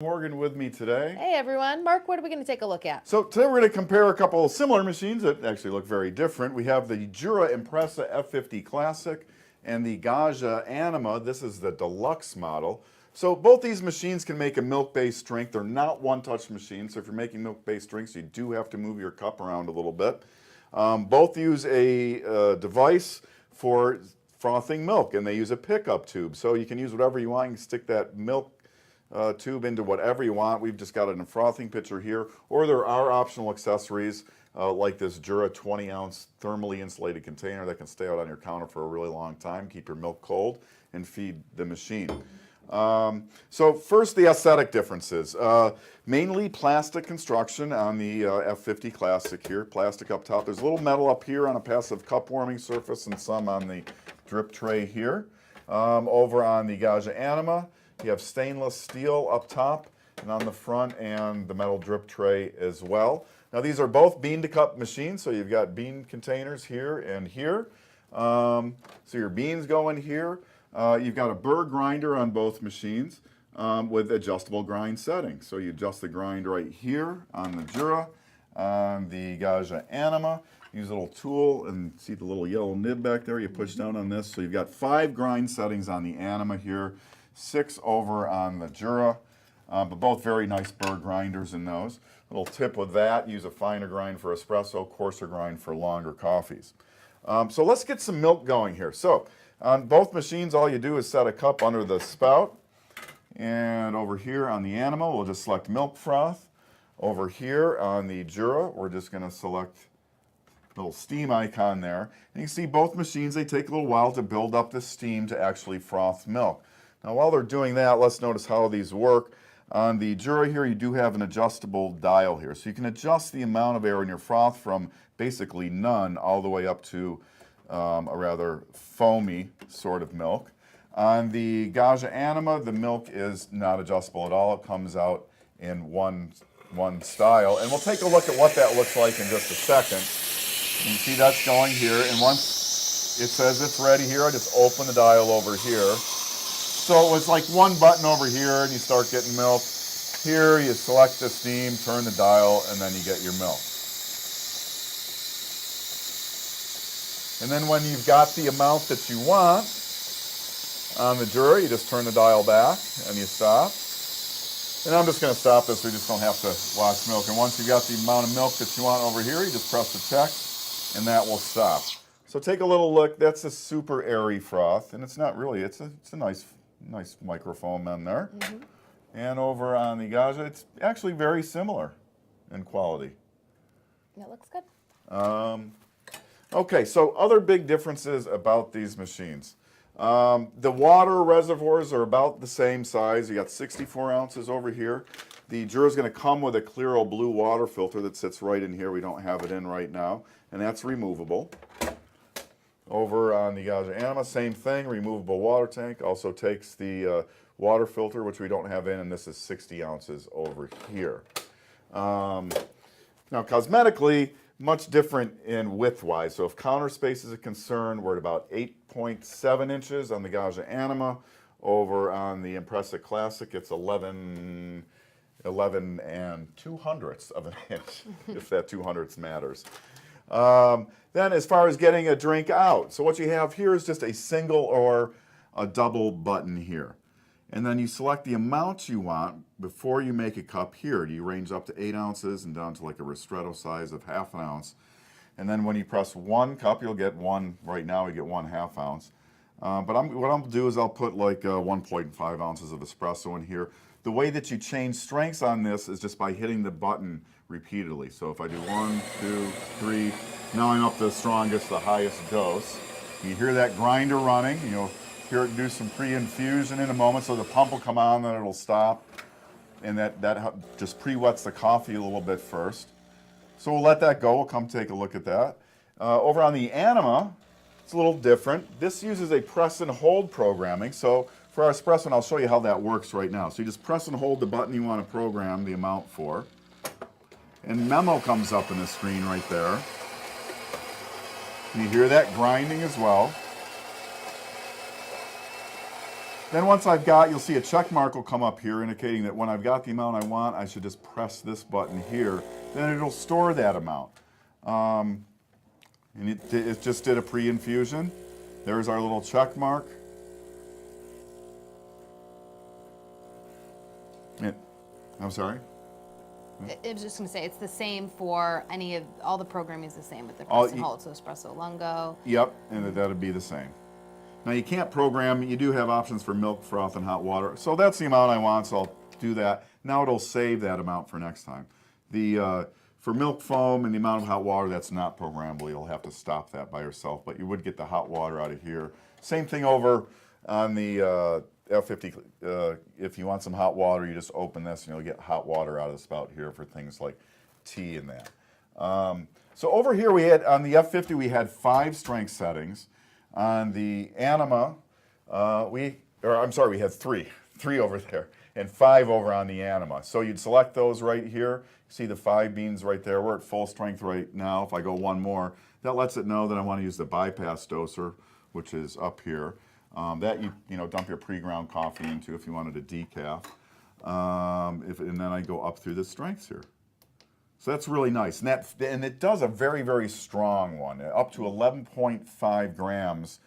Morgan with me today. Hey everyone, Mark, what are we going to take a look at? So today we're going to compare a couple of similar machines that actually look very different. We have the Jura Impressa F50 Classic and the Gaggia Anima. This is the Deluxe model. So both these machines can make a milk-based drink. They're not one-touch machines, so if you're making milk-based drinks, you do have to move your cup around a little bit. Both use a device for frothing milk, and they use a pickup tube. So you can use whatever you want. You can stick that milk tube into whatever you want. We've just got a frothing pitcher here, or there are optional accessories like this Jura 20-ounce thermally insulated container that can stay out on your counter for a really long time, keep your milk cold, and feed the machine. So first, the aesthetic differences. Mainly plastic construction on the F50 Classic here, plastic up top. There's a little metal up here on a passive cup warming surface and some on the drip tray here. Over on the Gaggia Anima, you have stainless steel up top and on the front, and the metal drip tray as well. Now these are both bean to cup machines, so you've got bean containers here and here. So your beans go in here. You've got a burr grinder on both machines with adjustable grind settings. So you adjust the grind right here on the Jura. On the Gaggia Anima, use a little tool and see the little yellow nib back there. You push down on this. So you've got 5 grind settings on the Anima here. 6 over on the Jura, but both very nice burr grinders in those. Little tip with that, use a finer grind for espresso, coarser grind for longer coffees. So let's get some milk going here. So on both machines, all you do is set a cup under the spout. And over here on the Anima, we'll just select milk froth. Over here on the Jura, we're just going to select the little steam icon there. And you can see both machines, they take a little while to build up the steam to actually froth milk. Now while they're doing that, let's notice how these work. On the Jura here, you do have an adjustable dial here. So you can adjust the amount of air in your froth from basically none all the way up to a rather foamy sort of milk. On the Gaggia Anima, the milk is not adjustable at all. It comes out in one style. And we'll take a look at what that looks like in just a second. You can see that's going here. And once it says it's ready here, I just open the dial over here. So it's like one button over here and you start getting milk. Here you select the steam, turn the dial, and then you get your milk. And then when you've got the amount that you want on the Jura, you just turn the dial back and you stop. And I'm just going to stop this so you just don't have to watch milk. And once you've got the amount of milk that you want over here, you just press the check and that will stop. So take a little look. That's a super airy froth, and it's not really, it's a nice microfoam in there. And over on the Gaggia, it's actually very similar in quality. That looks good. Okay, so other big differences about these machines. The water reservoirs are about the same size. You got 64 ounces over here. The Jura is going to come with a Clear blue water filter that sits right in here. We don't have it in right now, and that's removable. Over on the Gaggia Anima, same thing, removable water tank. Also takes the water filter, which we don't have in, and this is 60 ounces over here. Now, cosmetically, much different in width-wise. So if counter space is a concern, we're at about 8.7 inches on the Gaggia Anima. Over on the Impressa Classic, it's 11 and 2/100ths of an inch, if that 2/100ths matters. Then as far as getting a drink out, so what you have here is just a single or a double button here. And then you select the amount you want before you make a cup here. You range up to 8 ounces and down to like a ristretto size of 1/2 ounce. And then when you press 1 cup, you'll get one, right now you get 1/2 ounce. But what I'll do is I'll put like 1.5 ounces of espresso in here. The way that you change strengths on this is just by hitting the button repeatedly. So if I do 1, 2, 3, now I'm up to the strongest, the highest dose. You hear that grinder running. You'll hear it do some pre-infusion in a moment, so the pump will come on, then it'll stop. And that just pre-wets the coffee a little bit first. So we'll let that go. We'll come take a look at that. Over on the Anima, it's a little different. This uses a press and hold programming. So for our espresso, and I'll show you how that works right now. So you just press and hold the button you want to program the amount for. And memo comes up in the screen right there. And you hear that grinding as well. Then once I've got, you'll see a check mark will come up here indicating that when I've got the amount I want, I should just press this button here. Then it'll store that amount. And it just did a pre-infusion. There's our little check mark. I'm sorry? I was just going to say, it's the same for all the programming is the same with the press and hold, so espresso lungo. Yep, and that'll be the same. Now you can't program, you do have options for milk, froth, and hot water. So that's the amount I want, so I'll do that. Now it'll save that amount for next time. For milk foam and the amount of hot water, that's not programmable. You'll have to stop that by yourself, but you would get the hot water out of here. Same thing over on the F50. If you want some hot water, you just open this and you'll get hot water out of the spout here for things like tea and that. So over here we had, on the F50, we had 5 strength settings. On the Anima, we had 3 over there, and 5 over on the Anima. So you'd select those right here. See the 5 beans right there. We're at full strength right now. If I go one more, that lets it know that I want to use the bypass doser, which is up here. That you dump your pre-ground coffee into if you wanted a decaf. And then I go up through the strengths here. So that's really nice. And it does a very, very strong one, up to 11.5 grams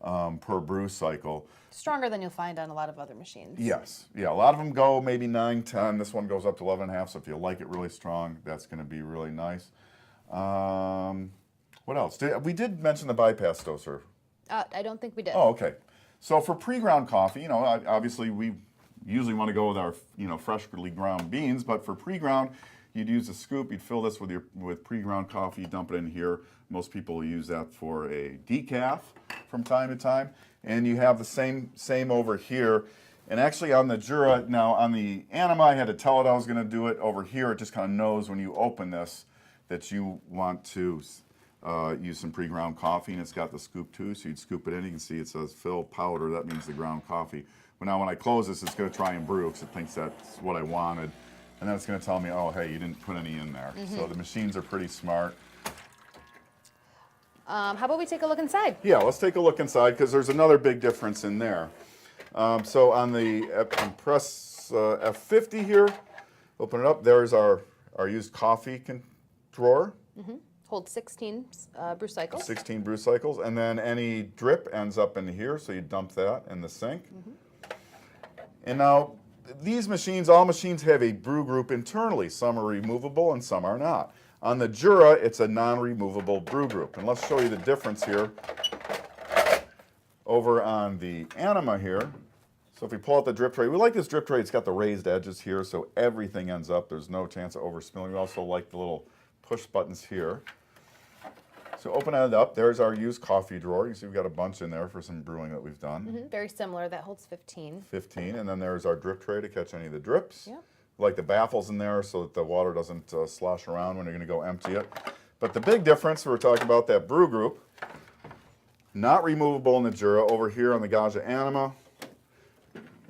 per brew cycle. Stronger than you'll find on a lot of other machines. Yes. Yeah, a lot of them go maybe 9, 10. This one goes up to 11.5, so if you like it really strong, that's going to be really nice. What else? We did mention the bypass doser. I don't think we did. Oh, okay. So for pre-ground coffee, obviously we usually want to go with our, freshly ground beans, but for pre-ground, you'd use a scoop, you'd fill this with pre-ground coffee, dump it in here. Most people use that for a decaf from time to time. And you have the same over here. And actually on the Jura, now on the Anima, I had to tell it I was going to do it. Over here, it just kind of knows when you open this that you want to use some pre-ground coffee, and it's got the scoop too, so you'd scoop it in. You can see it says fill powder, that means the ground coffee. But now when I close this, it's going to try and brew because it thinks that's what I wanted. And then it's going to tell me, oh, hey, you didn't put any in there. So the machines are pretty smart. How about we take a look inside? Yeah, let's take a look inside because there's another big difference in there. So on the Impressa F50 here, open it up, there's our used coffee drawer. Holds 16 brew cycles. 16 brew cycles, and then any drip ends up in here, so you dump that in the sink. And now, these machines, all machines have a brew group internally. Some are removable and some are not. On the Jura, it's a non-removable brew group. And let's show you the difference here. Over on the Anima here, so if we pull out the drip tray, we like this drip tray, it's got the raised edges here, so everything ends up, there's no chance of overspilling. We also like the little push buttons here. So open it up, there's our used coffee drawer. You see we've got a bunch in there for some brewing that we've done. Very similar, that holds 15. 15, and then there's our drip tray to catch any of the drips. Yep. Like the baffles in there so that the water doesn't slosh around when you're going to go empty it. But the big difference, we're talking about that brew group, not removable in the Jura. Over here on the Gaggia Anima,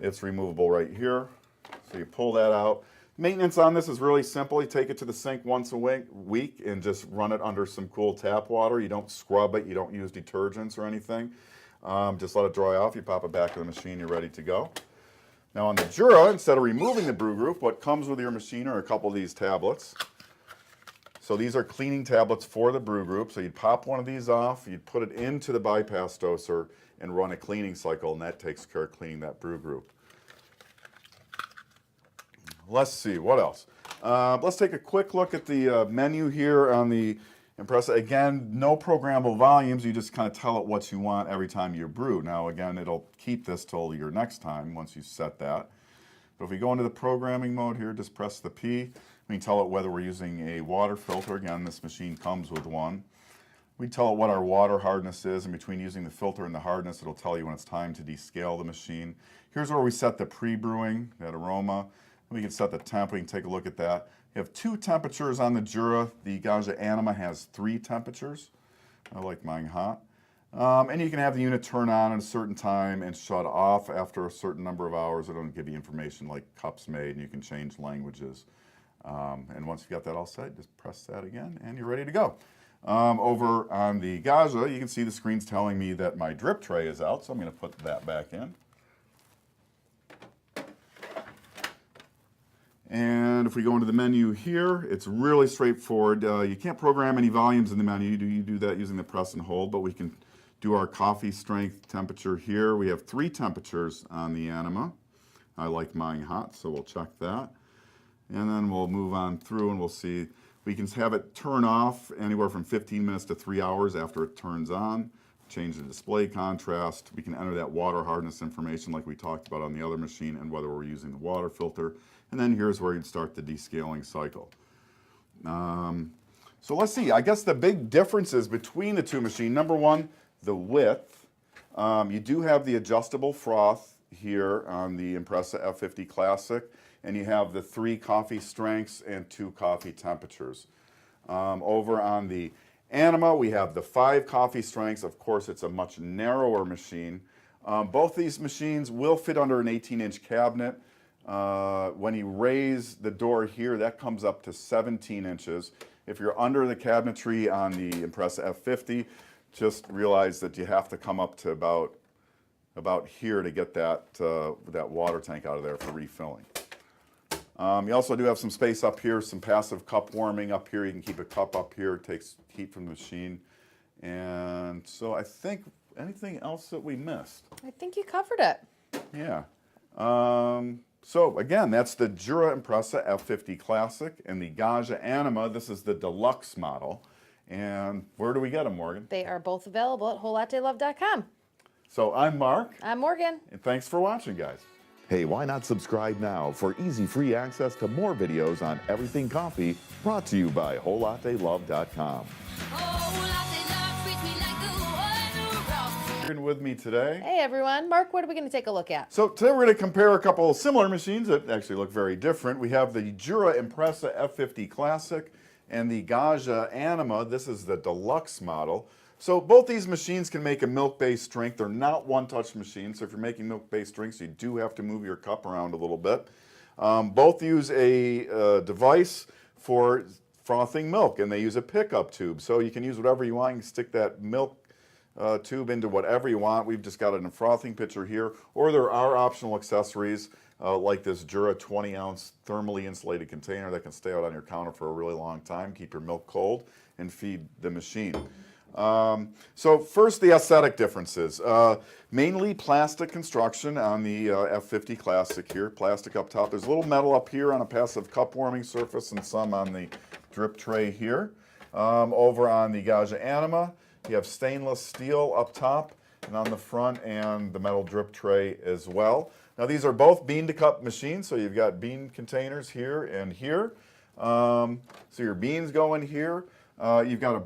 it's removable right here. So you pull that out. Maintenance on this is really simple. You take it to the sink once a week and just run it under some cool tap water. You don't scrub it. You don't use detergents or anything. Just let it dry off. You pop it back to the machine. You're ready to go. Now on the Jura, instead of removing the brew group, what comes with your machine are a couple of these tablets. So these are cleaning tablets for the brew group. So you'd pop one of these off, you'd put it into the bypass doser and run a cleaning cycle, and that takes care of cleaning that brew group. Let's see, what else? Let's take a quick look at the menu here on the Impressa. Again, no programmable volumes. You just kind of tell it what you want every time you brew. Now, again, it'll keep this till your next time once you set that. But if we go into the programming mode here, just press the P. We can tell it whether we're using a water filter. Again, this machine comes with one. We tell it what our water hardness is, and between using the filter and the hardness, it'll tell you when it's time to descale the machine. Here's where we set the pre-brewing, that aroma. We can set the temp, we can take a look at that. You have 2 temperatures on the Jura. The Gaggia Anima has 3 temperatures. I like mine hot. And you can have the unit turn on at a certain time and shut off after a certain number of hours. It'll give you information like cups made, and you can change languages. And once you've got that all set, just press that again, and you're ready to go. Over on the Gaggia, you can see the screen's telling me that my drip tray is out, so I'm going to put that back in. And if we go into the menu here, it's really straightforward. You can't program any volumes in the menu. You do that using the press and hold, but we can do our coffee strength temperature here. We have 3 temperatures on the Anima. I like mine hot, so we'll check that. And then we'll move on through and we'll see. We can have it turn off anywhere from 15 minutes to 3 hours after it turns on. Change the display contrast. We can enter that water hardness information like we talked about on the other machine and whether we're using the water filter. And then here's where you'd start the descaling cycle. So let's see. I guess the big differences between the two machines, number one, the width. You do have the adjustable froth here on the Impressa F50 Classic, and you have the 3 coffee strengths and 2 coffee temperatures. Over on the Anima, we have the 5 coffee strengths. Of course, it's a much narrower machine. Both these machines will fit under an 18-inch cabinet. When you raise the door here, that comes up to 17 inches. If you're under the cabinetry on the Impressa F50, just realize that you have to come up to about here to get that water tank out of there for refilling. You also do have some space up here, some passive cup warming up here. You can keep a cup up here. It takes heat from the machine. And so I think anything else that we missed? I think you covered it. Yeah. So again, that's the Jura Impressa F50 Classic and the Gaggia Anima. This is the deluxe model. And where do we get them, Morgan? They are both available at wholelattelove.com. So I'm Mark. I'm Morgan. And thanks for watching, guys. Hey, why not subscribe now for easy free access to more videos on everything coffee, brought to you by wholelattelove.com. With me today. Hey everyone. Mark, what are we going to take a look at? So today we're going to compare a couple of similar machines that actually look very different. We have the Jura Impressa F50 Classic and the Gaggia Anima. This is the deluxe model. So both these machines can make a milk-based drink. They're not one-touch machines, so if you're making milk-based drinks, you do have to move your cup around a little bit. Both use a device for frothing milk, and they use a pickup tube. So you can use whatever you want. You can stick that milk tube into whatever you want. We've just got it in a frothing pitcher here, or there are optional accessories like this Jura 20-ounce thermally insulated container that can stay out on your counter for a really long time, keep your milk cold, and feed the machine. So first, the aesthetic differences. Mainly plastic construction on the F50 Classic here, plastic up top. There's a little metal up here on a passive cup warming surface and some on the drip tray here. Over on the Gaggia Anima, you have stainless steel up top and on the front, and the metal drip tray as well. Now these are both bean to cup machines, so you've got bean containers here and here. So your beans go in here. You've got a